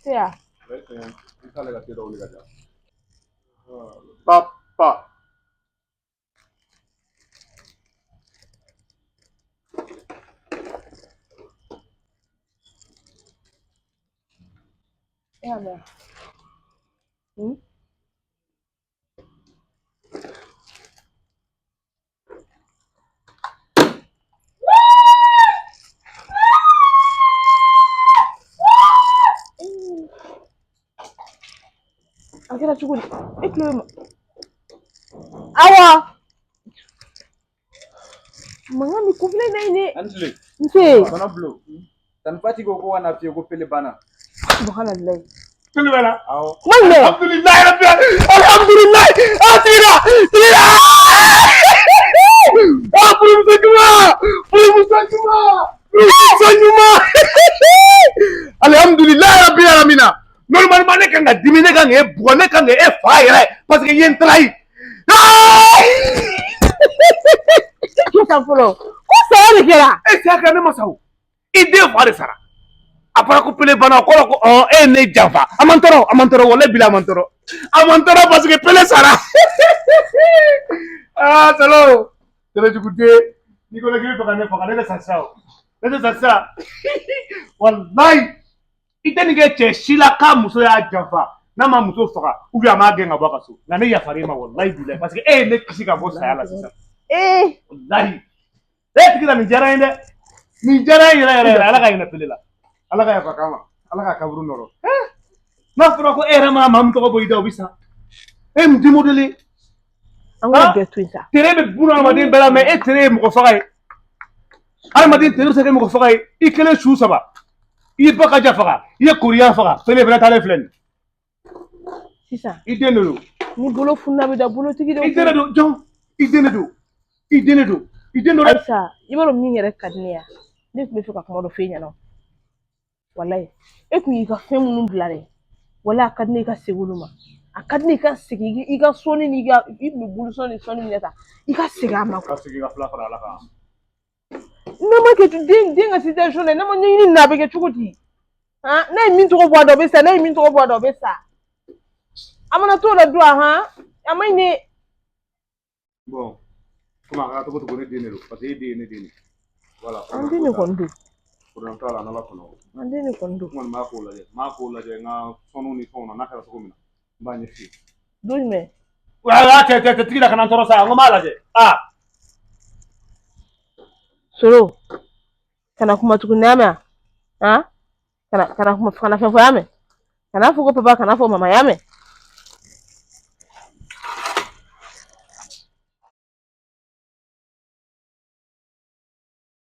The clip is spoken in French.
Yeah. Papa. Yeah. Hmm? Akira chukuli. Iklu. Awa. Mangani kufle na ini. Anjali. Nse. Bana blue. Tan pati ko wana pie ko pele bana. Subhanallah. Pele bana. Awo. Walle. Alhamdulillah rabbil alamin. Alhamdulillah. Atira. Tira. Ah, belum semua. Belum semua. Belum semua. Alhamdulillah rabbil alamin. Normalement ne kan ga dimine kan e bonne kan e fa yere parce que yen trai. Kita folo. Ko sare kera. E sa kan ma saw. Ide fa de sara. Apara ko pele bana ko e ne jafa. Amantoro wala bila amantoro. Amantoro parce que pele sara. Ah, salo. Tele jukute. Ni ko na kiri to kan ne fa kan ne sa sao. Ne sa sa. Wallahi. Ite ni ke che shila ka muso ya jafa. Na ma muso faga. Ou bien ma genga baka so. Na ne ya fare ma wallahi billahi parce que ne kisi ka bo saya la sisa. Wallahi. Tikira ni jara inde. Ni jara yere ala ka ina pele la. Ala ka ya fakama. Ala ka kaburu noro. Na fura ko era ma mam to ko boy da obisa. Mdi modele. Anga get twisa. Tere be buna ma den bela me e tere mo ko faga. Ala ma den tere se ke mo ko faga. Ikele shu saba. I baka ja faga. I korea faga. Fele bela tale flen. Sisa. Idene do. Ni bolo funna be da bolo tigi do. Idene do. Jon. Idene do. Idene do. Idene do. Aisha, ibaro min yɛrɛ ka di ne ya. Ne tun bɛ fɛ ka kuma dɔ f'e ɲɛna. Walayi. E kun y'i ka fɛn minnu bila dɛ. Wala a ka di ne i ka segin olu ma. A ka di ne i ka segin i ka sɔnni ni i tun bɛ bulusɔn ni sɔnni minɛ ta. I ka segin a ma. Ka segin ka fila fara ala kan. Ne ma kɛ den ka situation na ne ma ɲɛɲini na a bɛ kɛ cogo di? Ne ye min tɔgɔ bɔ a dɔ bɛ sa ne ye min tɔgɔ bɔ a dɔ bɛ sa. A mana t'o la don a ma ɲi ne. Bon. Kuma ka to ko ne den do parce que den ne den. Voilà. An den ne kɔni don. Kuran ta la n'ala kɔnɔ. An den ne kɔni don. Kuma ma ko lajɛ. Ma ko lajɛ nka sɔnu ni fɛnw na n'a kɛra cogo min na. N b'a ɲɛf'i ye. Don jumɛn? Wa tɛ tigi la kana tɔɔrɔ sa. N ko m'a lajɛ. Ah. Soro. Kana kuma tuguni a mɛn. Kana fɛn fɔ y'a mɛn. Kana fɔ ko papa kana fɔ mama y'a mɛn.